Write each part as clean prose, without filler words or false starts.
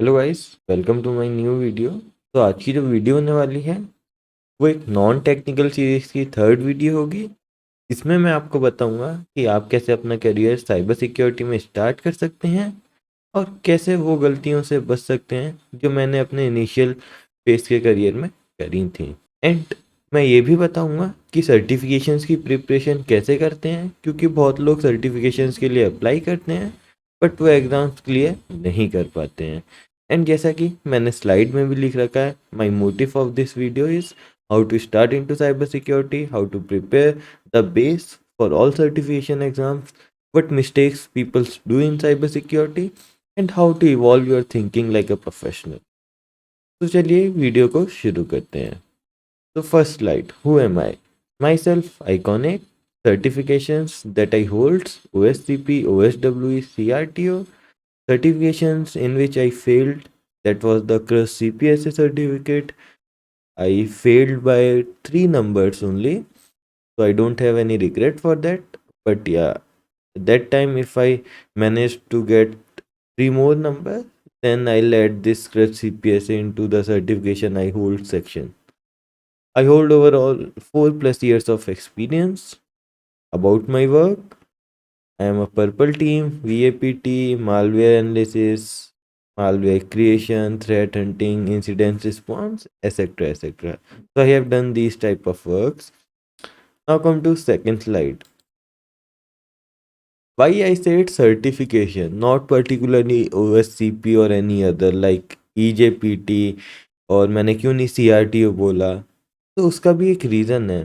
Hello guys, welcome to my new video. तो आज की जो वीडियो होने वाली है वो एक नॉन टेक्निकल सीरीज की थर्ड वीडियो होगी। इसमें मैं आपको बताऊंगा कि आप कैसे अपना करियर साइबर सिक्योरिटी में स्टार्ट कर सकते हैं और कैसे वो गलतियों से बच सकते हैं जो मैंने अपने इनिशियल फेज के करियर में करी थी। एंड मैं ये भी बताऊंगा कि सर्टिफिकेशंस की प्रिपरेशन कैसे करते हैं, क्योंकि बहुत लोग सर्टिफिकेशंस के लिए अप्लाई करते हैं बट वो एग्ज़ाम्स क्लियर नहीं कर पाते हैं। एंड जैसा कि मैंने स्लाइड में भी लिख रखा है, my motive of this video is how to start into cyber security, how to prepare the base for all certification exams, what mistakes people do in cybersecurity, and how to evolve your thinking like a professional. तो चलिए video को शुरू करते हैं। तो first slide, who am I? My self iconic certifications that I hold: OSCP, OSWE, CRTO. Certifications in which I failed, that was the CRUST CPSA certificate. I failed by 3 numbers only, so I don't have any regret for that. But yeah, at that time if I managed to get 3 more numbers, then I'll add this CRUST CPSA into the certification I hold section. I hold overall 4 plus years of experience. About my work, I am a purple team, VAPT, malware analysis, malware creation, threat hunting, incident response, etc. etc. So I have done these type of works. Now come to second slide. Why I said certification, not particularly OSCP or any other like EJPT, और मैंने क्यों नहीं CRTO बोला, तो उसका भी एक reason है.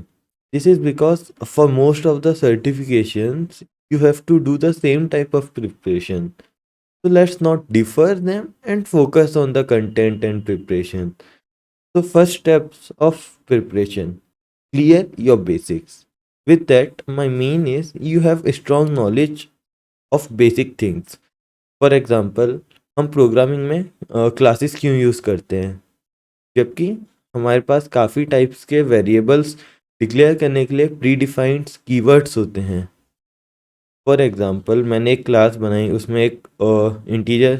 This is because for most of the certifications you have to do the same type of preparation. So let's not differ them and focus on the content and preparation. So first steps of preparation: clear your basics. With that, my main is you have a strong knowledge of basic things. For example, हम programming में classes क्यों use करते हैं, जबकि हमारे पास काफ़ी types के variables declare करने के लिए प्री डिफाइंड कीवर्ड्स होते हैं. फॉर एग्जांपल, मैंने एक क्लास बनाई, उसमें एक इंटीजर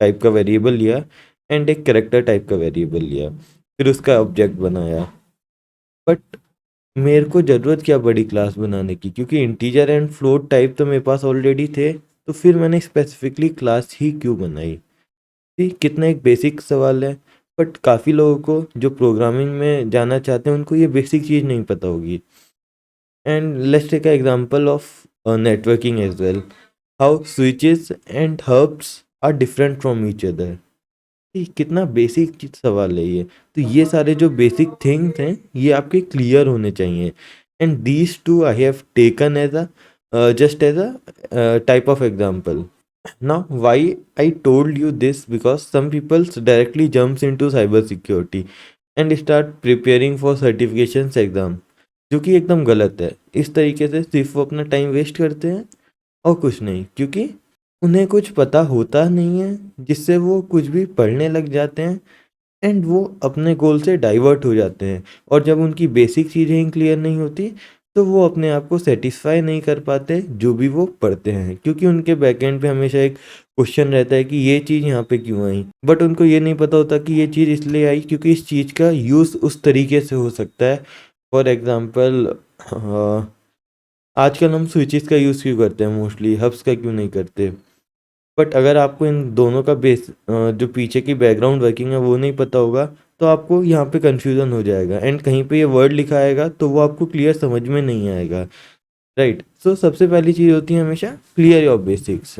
टाइप का वेरिएबल लिया एंड एक कैरेक्टर टाइप का वेरिएबल लिया, फिर उसका ऑब्जेक्ट बनाया. बट मेरे को ज़रूरत क्या बड़ी क्लास बनाने की, क्योंकि इंटीजर एंड फ्लोट टाइप तो मेरे पास ऑलरेडी थे, तो फिर मैंने स्पेसिफिकली क्लास ही क्यों बनाई. ठीक, कितना एक बेसिक सवाल है, बट काफ़ी लोगों को जो प्रोग्रामिंग में जाना चाहते हैं उनको ये बेसिक चीज़ नहीं पता होगी. And let's take a example of networking as well. How switches and hubs are different from each other. कितना बेसिक सवाल है ये. तो ये सारे जो बेसिक थिंग्स हैं ये आपके क्लियर होने चाहिए. And these two I have taken as a just as a type of example. Now, why I told you this? Because some people directly jumps into cyber security and start preparing for certifications exam, जो कि एकदम गलत है. इस तरीके से सिर्फ वो अपना टाइम वेस्ट करते हैं और कुछ नहीं, क्योंकि उन्हें कुछ पता होता नहीं है, जिससे वो कुछ भी पढ़ने लग जाते हैं एंड वो अपने गोल से डाइवर्ट हो जाते हैं. और जब उनकी बेसिक चीज़ें ही क्लियर नहीं होती तो वो अपने आप को सेटिस्फाई नहीं कर पाते जो भी वो पढ़ते हैं, क्योंकि उनके बैकएंड पे हमेशा एक क्वेश्चन रहता है कि ये चीज़ यहाँ पे क्यों आई. बट उनको ये नहीं पता होता कि ये चीज़ इसलिए आई क्योंकि इस चीज़ का यूज़ उस तरीके से हो सकता है. फॉर एग्ज़ाम्पल, आजकल हम स्विचेस का यूज़ क्यों करते हैं, मोस्टली हब्स का क्यों नहीं करते. बट अगर आपको इन दोनों का बेस जो पीछे की बैकग्राउंड वर्किंग है वो नहीं पता होगा, तो आपको यहाँ पे कन्फ्यूज़न हो जाएगा एंड कहीं पे ये वर्ड लिखा आएगा तो वो आपको क्लियर समझ में नहीं आएगा. राइट. सो सबसे पहली चीज़ होती है हमेशा clear your basics.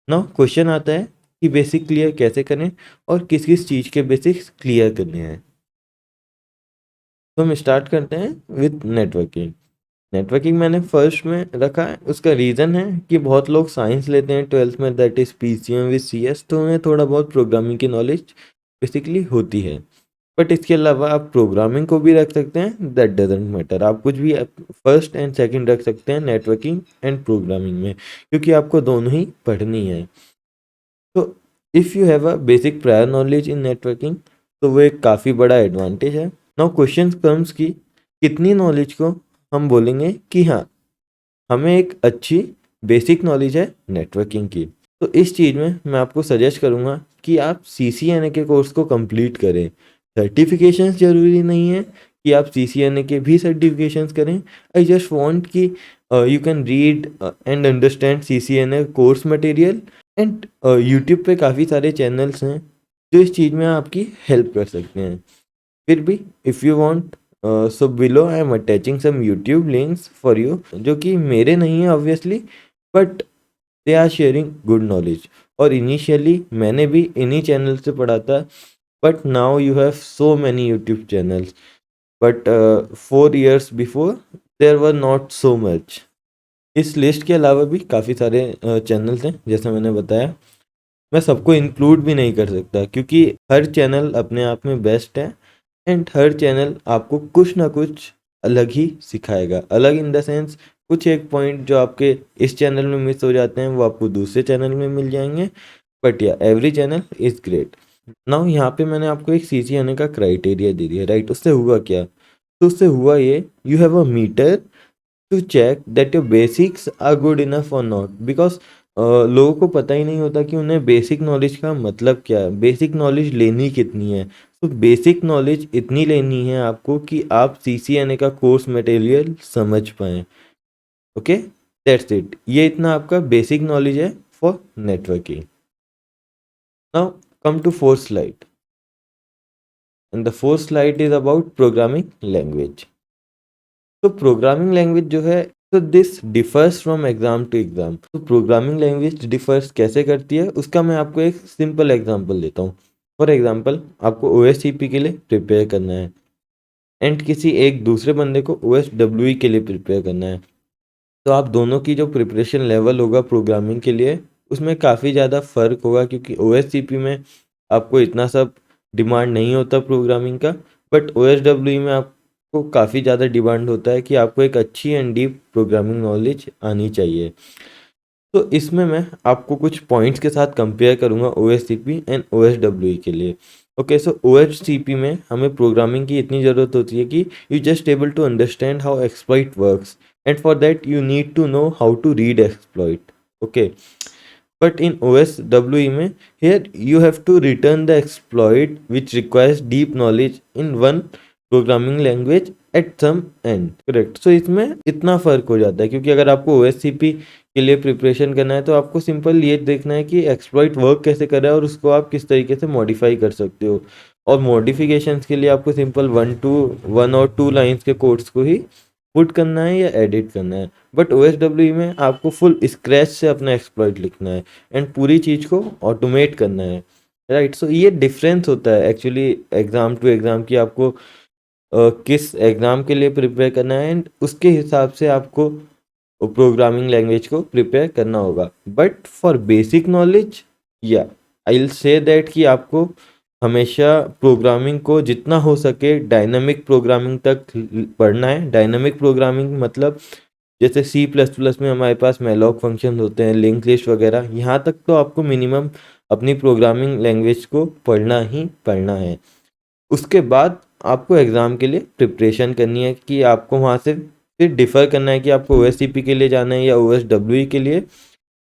Now question आता है कि बेसिक क्लियर कैसे करें और किस किस चीज़ के बेसिक्स क्लियर करने हैं. तो हम स्टार्ट करते हैं विद नेटवर्किंग. नेटवर्किंग मैंने फर्स्ट में रखा है. उसका रीज़न है कि बहुत लोग साइंस लेते हैं ट्वेल्थ में, that is PCM with CS, तो उन्हें थोड़ा बहुत प्रोग्रामिंग की नॉलेज बेसिकली होती है. बट इसके अलावा आप प्रोग्रामिंग को भी रख सकते हैं, दैट डजेंट मैटर. आप कुछ भी फर्स्ट एंड सेकंड रख सकते हैं नेटवर्किंग एंड प्रोग्रामिंग में, क्योंकि आपको दोनों ही पढ़नी है. तो if you have a basic prior knowledge in networking, तो वो एक काफ़ी बड़ा एडवांटेज है. नाउ क्वेश्चन कम्स की कितनी नॉलेज को हम बोलेंगे कि हाँ, हमें एक अच्छी बेसिक नॉलेज है नेटवर्किंग की. तो इस चीज़ में मैं आपको सजेस्ट करूँगा कि आप CCNA के कोर्स को कंप्लीट करें। सर्टिफिकेशंस ज़रूरी नहीं है कि आप CCNA के भी सर्टिफिकेशंस करें। आई जस्ट वांट कि you can read and understand CCNA course material and YouTube पे काफ़ी सारे चैनल्स हैं जो इस चीज़ में आपकी हेल्प कर सकते हैं। फिर भी if you want, so below I am attaching some YouTube links for you, जो कि मेरे नहीं है obviously, but they are sharing good knowledge. और इनिशियली मैंने भी इन्हीं चैनल से पढ़ा था, but now you have so many YouTube channels, but 4 years before there were not so much. इस लिस्ट के अलावा भी काफ़ी सारे चैनल्स हैं, जैसे मैंने बताया। मैं सबको इंक्लूड भी नहीं कर सकता क्योंकि हर चैनल अपने आप में बेस्ट है एंड हर चैनल आपको कुछ ना कुछ अलग ही सिखाएगा। अलग इन द सेंस, कुछ एक पॉइंट जो आपके इस चैनल में मिस हो जाते हैं वो आपको दूसरे चैनल में मिल जाएंगे, बट या every channel is great. Now यहाँ पे मैंने आपको एक CCNA का क्राइटेरिया दे दिया, राइट। उससे हुआ क्या? तो उससे हुआ ये, you have a metre to check that your basics are good enough और नॉट, बिकॉज लोगों को पता ही नहीं होता कि उन्हें बेसिक नॉलेज का मतलब क्या है, बेसिक नॉलेज लेनी कितनी है। तो बेसिक नॉलेज इतनी लेनी है आपको कि आप CCNA का कोर्स मटेरियल समझ पाएँ। Okay, that's it. ये इतना आपका बेसिक नॉलेज है for networking. Now come to fourth slide, and the fourth slide is about programming language. तो प्रोग्रामिंग लैंग्वेज जो है, तो this differs from exam to exam. तो प्रोग्रामिंग लैंग्वेज डिफर्स कैसे करती है उसका मैं आपको एक सिंपल एग्जांपल देता हूँ। फॉर एग्जांपल, आपको OSCP के लिए प्रिपेयर करना है एंड किसी एक दूसरे बंदे को OSWE के लिए प्रिपेयर करना है। तो आप दोनों की जो प्रिपरेशन लेवल होगा प्रोग्रामिंग के लिए, उसमें काफ़ी ज़्यादा फ़र्क होगा, क्योंकि OSCP में आपको इतना सब डिमांड नहीं होता प्रोग्रामिंग का, बट OSWE में आपको काफ़ी ज़्यादा डिमांड होता है कि आपको एक अच्छी एंड डीप प्रोग्रामिंग नॉलेज आनी चाहिए। तो इसमें मैं आपको कुछ पॉइंट्स के साथ कंपेयर करूंगा OSCP एंड OSWE के लिए। ओके, सो OSCP में हमें प्रोग्रामिंग की इतनी ज़रूरत होती है कि you just able to understand how exploit works, and for that you need to know how to read exploit. Okay, but in OSWE में, here you have to return the exploit which requires deep knowledge in one programming language at some end. Correct. So इसमें इतना फ़र्क हो जाता है, क्योंकि अगर आपको OSCP के लिए प्रिपरेशन करना है तो आपको सिंपल ये देखना है कि एक्सप्लॉइट वर्क कैसे कर रहा है और उसको आप किस तरीके से मॉडिफाई कर सकते हो। और मॉडिफिकेशंस के लिए आपको सिंपल 1 और 2 लाइन्स के कोड्स को ही पुट करना है या एडिट करना है। बट OSWE में आपको फुल स्क्रैच से अपना एक्सप्लॉइट लिखना है एंड पूरी चीज़ को ऑटोमेट करना है, राइट। सो ये डिफरेंस होता है एक्चुअली एग्ज़ाम टू एग्ज़ाम की, आपको किस एग्ज़ाम के लिए प्रिपेयर करना है एंड उसके हिसाब से आपको प्रोग्रामिंग लैंग्वेज को प्रिपेयर करना होगा। बट फॉर बेसिक नॉलेज, या आई विल से दैट कि आपको हमेशा प्रोग्रामिंग को जितना हो सके डायनामिक प्रोग्रामिंग तक पढ़ना है। डायनामिक प्रोग्रामिंग मतलब जैसे C++ में हमारे पास मैलॉक फंक्शन होते हैं, लिंक लिस्ट वगैरह, यहाँ तक तो आपको मिनिमम अपनी प्रोग्रामिंग लैंग्वेज को पढ़ना ही पढ़ना है। उसके बाद आपको एग्ज़ाम के लिए प्रिपरेशन करनी है कि आपको वहाँ से फिर डिफ़र करना है कि आपको OSCP के लिए जाना है या OSWE के लिए,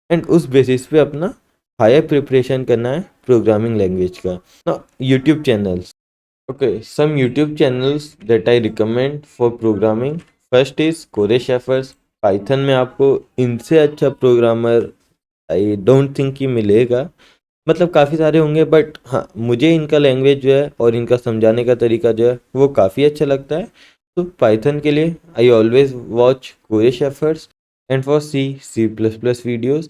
एंड उस बेसिस पे अपना हायर प्रिपरेशन करना है प्रोग्रामिंग लैंग्वेज का। ना YouTube channels, okay, some YouTube channels that I recommend for programming, first is Koresh efforts. Python में आपको इनसे अच्छा प्रोग्रामर आई डोंट थिंक कि मिलेगा, मतलब काफ़ी सारे होंगे, बट हाँ, मुझे इनका लैंग्वेज जो है और इनका समझाने का तरीका जो है वो काफ़ी अच्छा लगता है। तो पाइथन के लिए I always watch Koresh efforts, and for C++ videos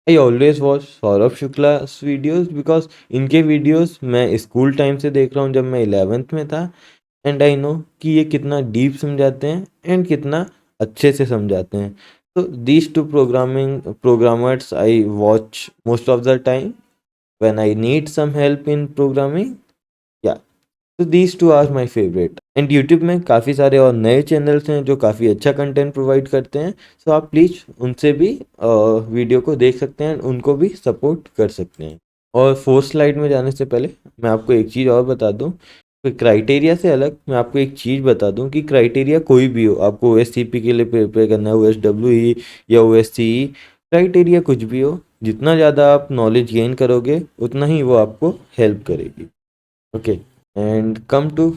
I always watch Saurabh Shukla videos, because इनके वीडियोस मैं स्कूल टाइम से देख रहा हूँ जब मैं 11th में था, एंड आई नो कि ये कितना डीप समझाते हैं एंड कितना अच्छे से समझाते हैं। तो these two programmers I watch most of the time when I need some help in programming. Yeah, so these two are my favorite. And YouTube में काफ़ी सारे और नए चैनल्स हैं जो काफ़ी अच्छा कंटेंट प्रोवाइड करते हैं, सो आप प्लीज़ उनसे भी वीडियो को देख सकते हैं, उनको भी सपोर्ट कर सकते हैं। और फोर्थ स्लाइड में जाने से पहले मैं आपको एक चीज़ और बता दूं, तो क्राइटेरिया से अलग मैं आपको एक चीज़ बता दूं कि क्राइटेरिया कोई भी हो, आपको OSCP के लिए प्रिपेयर करना है, OSWE या OSCE, क्राइटेरिया कुछ भी हो, जितना ज़्यादा आप नॉलेज गेन करोगे उतना ही वो आपको हेल्प करेगी। Okay, and come to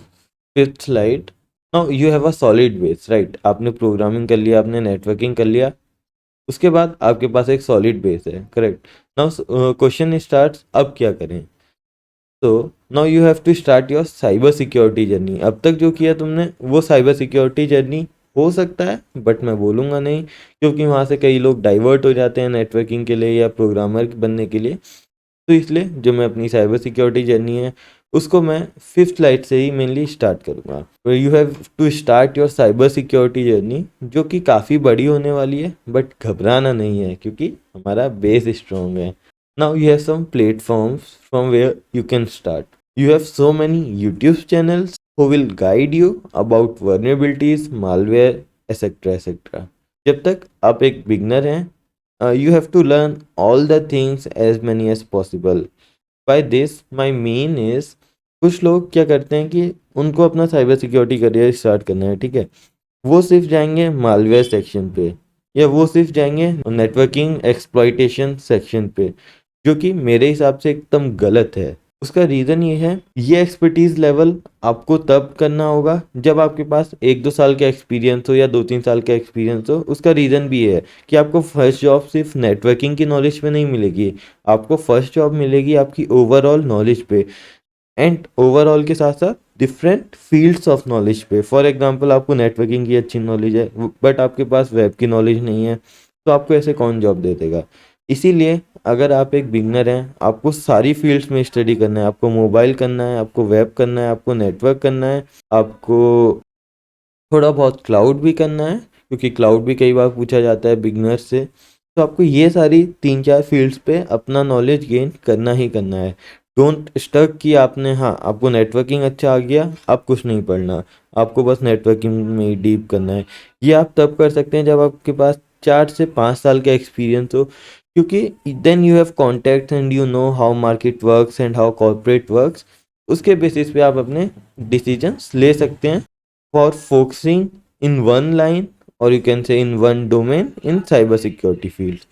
fifth slide. Now you have a solid base, right? आपने प्रोग्रामिंग कर लिया, आपने नेटवर्किंग कर लिया, उसके बाद आपके पास एक सॉलिड बेस है, करेक्ट? नाउ क्वेश्चन स्टार्ट्स, अब क्या करें? तो now you have to start your cyber security journey. अब तक जो किया तुमने वो साइबर सिक्योरिटी जर्नी हो सकता है, बट मैं बोलूँगा नहीं, क्योंकि वहाँ से कई लोग डाइवर्ट हो जाते हैं नेटवर्किंग के लिए या प्रोग्रामर बनने के लिए। तो इसलिए जो मैं अपनी साइबर सिक्योरिटी जर्नी है उसको मैं फिफ्थ स्लाइड से ही मेनली स्टार्ट करूँगा। You have to start your cyber security journey, जो कि काफ़ी बड़ी होने वाली है, बट घबराना नहीं है क्योंकि हमारा बेस स्ट्रॉन्ग है। Now you have some platforms from where you can start. You have so many YouTube channels who will guide you about vulnerabilities, malware, etc. etc. जब तक आप एक बिगनर हैं, you have to learn all the things as many as possible. By this my mean is, कुछ लोग क्या करते हैं कि उनको अपना साइबर सिक्योरिटी करियर स्टार्ट करना है, ठीक है? वो सिर्फ जाएंगे मालवेयर सेक्शन पे, या वो सिर्फ जाएंगे नेटवर्किंग एक्सप्लॉइटेशन सेक्शन पे, जो कि मेरे हिसाब से एकदम गलत है। उसका रीज़न ये है, ये एक्सपर्टीज़ लेवल आपको तब करना होगा जब आपके पास 1-2 साल का एक्सपीरियंस हो या 2-3 साल का एक्सपीरियंस हो। उसका रीज़न भी ये है कि आपको फर्स्ट जॉब सिर्फ नेटवर्किंग की नॉलेज पे नहीं मिलेगी, आपको फर्स्ट जॉब मिलेगी आपकी ओवरऑल नॉलेज पे, एंड ओवरऑल के साथ साथ डिफरेंट फील्ड्स ऑफ नॉलेज पे। फॉर एग्जांपल, आपको नेटवर्किंग की अच्छी नॉलेज है बट आपके पास वेब की नॉलेज नहीं है, तो आपको ऐसे कौन जॉब दे देगा? इसीलिए अगर आप एक बिगनर हैं, आपको सारी फील्ड्स में स्टडी करना है। आपको मोबाइल करना है, आपको वेब करना है, आपको नेटवर्क करना है, आपको थोड़ा बहुत क्लाउड भी करना है, क्योंकि क्लाउड भी कई बार पूछा जाता है बिगनर से। तो आपको ये सारी 3-4 फील्ड्स पे अपना नॉलेज गेन करना ही करना है। डोंट स्टक कि आपने, हाँ, आपको नेटवर्किंग अच्छा आ गया, आप कुछ नहीं पढ़ना, आपको बस नेटवर्किंग में ही डीप करना है। ये आप तब कर सकते हैं जब आपके पास 4 से 5 साल का एक्सपीरियंस हो, क्योंकि then you have contacts and you know how market works and how corporate works. उसके बेसिस पे आप अपने डिसीजंस ले सकते हैं for focusing in one line, or you can say in one domain in cyber security field.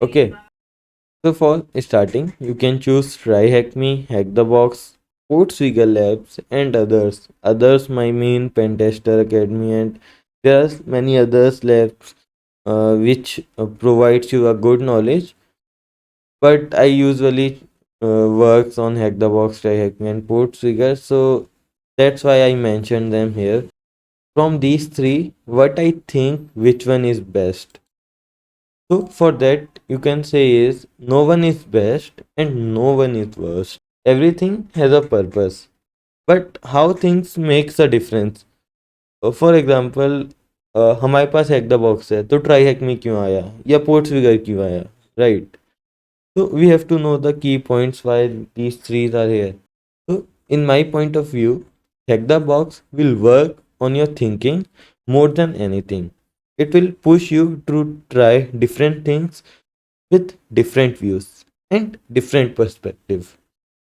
Okay, so for starting you can choose TryHackMe, HackTheBox, Portswigger Labs and others my mean Pentester Academy, and there are many others labs which provides you a good knowledge, but I usually works on HackTheBox, TryHackMe and Portswigger, so that's why I mentioned them here. From these three, what I think which one is best? So for that you can say is, no one is best and no one is worst. Everything has a purpose, but how things makes a difference. For example, हमारे पास hack The box है तो try hack में क्यों आया या ports figure क्यों आया, right? So we have to know the key points why these three are here. So in my point of view, Hack the Box will work on your thinking more than anything. It will push you to try different things with different views and different perspective.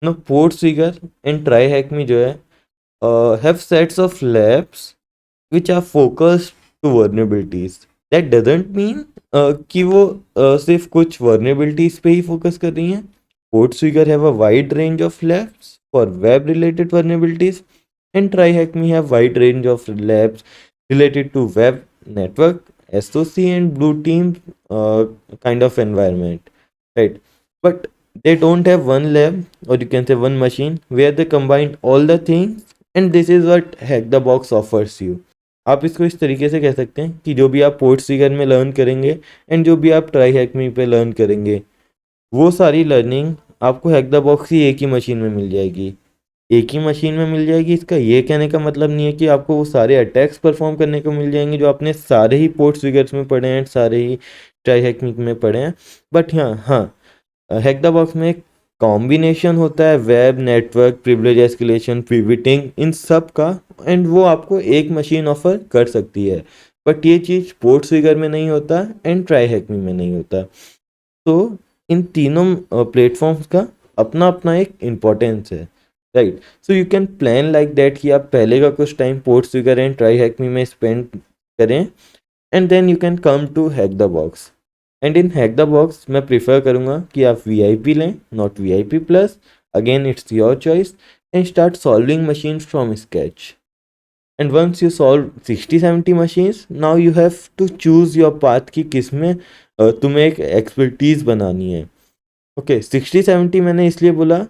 Now Portswigger and TryHack Me जो है have sets of labs which are focused to vulnerabilities. That doesn't mean कि वो सिर्फ कुछ vulnerabilities पे ही focus कर रही हैं. Portswigger have a wide range of labs for web related vulnerabilities, and TryHackMe have wide range of labs related to web, network, SOC and blue team kind of environment, right? But they don't have one lab, or you can say one machine, where they combine all the things, and this is what Hack the Box offers you. आप इसको इस तरीके से कह सकते हैं कि जो भी आप पोर्ट्सविगर में लर्न करेंगे एंड जो भी आप ट्राई हैक मी पे लर्न करेंगे, वो सारी लर्निंग आपको हैक द बॉक्स ही एक ही मशीन में मिल जाएगी। एक ही मशीन में मिल जाएगी, इसका ये कहने का मतलब नहीं है कि आपको वो सारे अटैक्स परफॉर्म करने को मिल जाएंगे जो आपने सारे ही पोर्ट्सविगर्स में पढ़े हैं, सारे ही ट्राई हैक मी में पढ़े हैं। बट हाँ हाँ, हैक द बॉक्स में एक कॉम्बिनेशन होता है web, network, privilege escalation, pivoting, इन सब का, एंड वो आपको एक मशीन ऑफर कर सकती है। बट ये चीज़ पोर्ट्सविगर में नहीं होता एंड ट्राई हैक मी में नहीं होता। तो इन तीनों प्लेटफॉर्म्स का अपना अपना एक इम्पोर्टेंस है, right? So you can plan like that कि आप पहले का कुछ time PortSwigger and Try Hack Me में स्पेंड करें, and then you can come to Hack The Box. And in Hack The Box मैं प्रिफर करूँगा कि आप VIP लें, not VIP plus. Again it's your choice, and start solving machine from sketch. And once you solve 60-70 machines, now you have to choose your path कि किस में तुम्हें एक एक्सपर्टीज बनानी है। ओके, 60-70 मैंने इसलिए बोला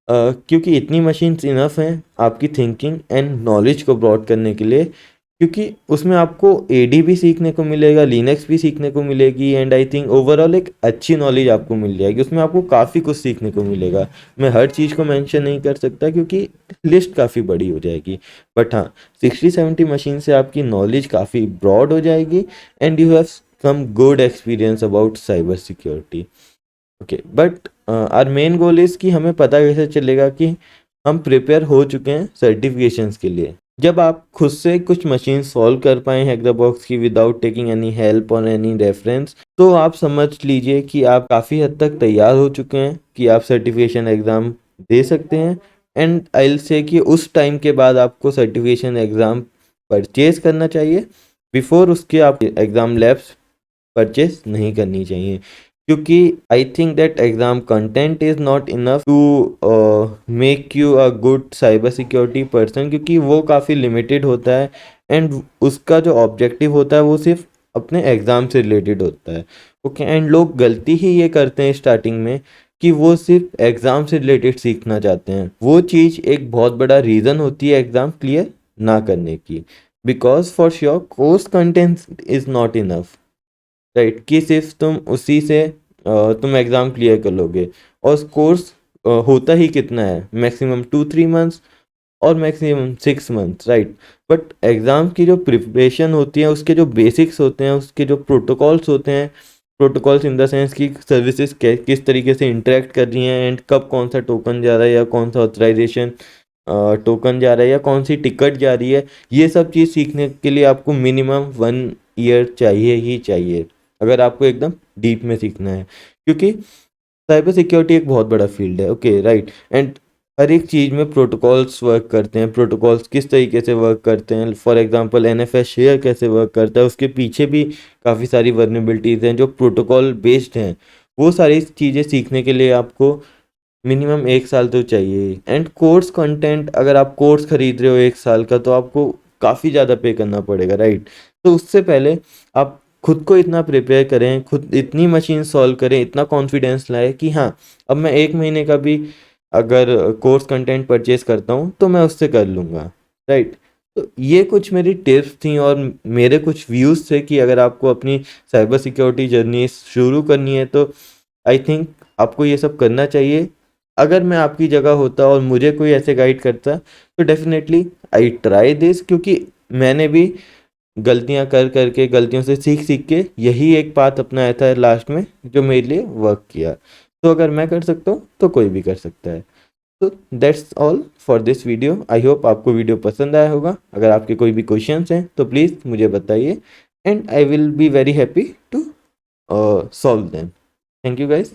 क्योंकि इतनी मशीन्स इनफ हैं आपकी थिंकिंग एंड नॉलेज को ब्रॉड करने के लिए, क्योंकि उसमें आपको AD भी सीखने को मिलेगा, लिनक्स भी सीखने को मिलेगी, एंड आई थिंक ओवरऑल एक अच्छी नॉलेज आपको मिल जाएगी। उसमें आपको काफ़ी कुछ सीखने को मिलेगा। मैं हर चीज़ को मेंशन नहीं कर सकता क्योंकि लिस्ट काफ़ी बड़ी हो जाएगी, बट हाँ, 60-70 मशीन से आपकी नॉलेज काफ़ी ब्रॉड हो जाएगी and you have some good experience about cyber security. Okay, but our main goal is कि हमें पता कैसे चलेगा कि हम प्रिपेयर हो चुके हैं सर्टिफिकेशंस के लिए। जब आप खुद से कुछ मशीन सॉल्व कर पाएँ हैक द बॉक्स की विदाउट टेकिंग एनी हेल्प और एनी रेफरेंस, तो आप समझ लीजिए कि आप काफ़ी हद तक तैयार हो चुके हैं कि आप सर्टिफिकेशन एग्ज़ाम दे सकते हैं। एंड आई विल से कि उस टाइम के बाद आपको सर्टिफिकेशन एग्ज़ाम परचेज़ करना चाहिए, बिफोर उसके आप एग्ज़ाम लैब्स परचेस नहीं करनी चाहिए, क्योंकि I think that exam content is not enough to make you a good cyber security person, क्योंकि वो काफ़ी लिमिटेड होता है एंड उसका जो ऑब्जेक्टिव होता है वो सिर्फ अपने एग्ज़ाम से रिलेटेड होता है। ओके, एंड लोग गलती ही ये करते हैं स्टार्टिंग में कि वो सिर्फ एग्ज़ाम से रिलेटेड सीखना चाहते हैं। वो चीज़ एक बहुत बड़ा रीज़न होती है एग्ज़ाम क्लियर ना करने की, because for sure course content is not enough, right, कि सिर्फ तुम उसी से तुम एग्ज़ाम क्लियर कर लोगे। और कोर्स होता ही कितना है, मैक्सिमम 2-3 मंथ्स और maximum 6 months, right. But exam की जो प्रिपरेशन होती है, उसके जो बेसिक्स होते हैं, उसके जो प्रोटोकॉल्स होते हैं, प्रोटोकॉल्स इन द सेंस कि सर्विसेज किस तरीके से इंटरेक्ट कर रही हैं एंड कब कौन सा टोकन जा रहा है या कौन सा ऑथराइजेशन टोकन जा रहा है या कौन सी टिकट जा रही है, ये सब चीज़ सीखने के लिए आपको मिनिमम 1 ईयर चाहिए ही चाहिए, अगर आपको एकदम डीप में सीखना है, क्योंकि साइबर सिक्योरिटी एक बहुत बड़ा फील्ड है। ओके, राइट, एंड हर एक चीज़ में प्रोटोकॉल्स वर्क करते हैं। प्रोटोकॉल्स किस तरीके से वर्क करते हैं, फॉर एग्जांपल NFS शेयर कैसे वर्क करता है, उसके पीछे भी काफ़ी सारी वर्नेबिलिटीज़ हैं जो प्रोटोकॉल बेस्ड हैं। वो सारी चीज़ें सीखने के लिए आपको मिनिमम 1 साल तो चाहिए। एंड कोर्स कंटेंट, अगर आप कोर्स खरीद रहे हो 1 साल का, तो आपको काफ़ी ज़्यादा पे करना पड़ेगा, राइट। तो उससे पहले आप खुद को इतना प्रिपेयर करें, खुद इतनी मशीन सॉल्व करें, इतना कॉन्फिडेंस लाए कि हाँ, अब मैं 1 महीने का भी अगर कोर्स कंटेंट परचेज करता हूँ तो मैं उससे कर लूँगा, राइट। तो ये कुछ मेरी टिप्स थी और मेरे कुछ व्यूज़ थे कि अगर आपको अपनी साइबर सिक्योरिटी जर्नी शुरू करनी है तो आई थिंक आपको ये सब करना चाहिए। अगर मैं आपकी जगह होता और मुझे कोई ऐसे गाइड करता तो डेफिनेटली आई ट्राई दिस, क्योंकि मैंने भी गलतियां कर करके, गलतियों से सीख सीख के यही एक पाथ अपनाया था लास्ट में जो मेरे लिए वर्क किया। तो अगर मैं कर सकता हूँ तो कोई भी कर सकता है। तो that's all for this video. I hope आपको वीडियो पसंद आया होगा। अगर आपके कोई भी क्वेश्चंस हैं तो प्लीज़ मुझे बताइए and I will be very happy to solve them. Thank you guys.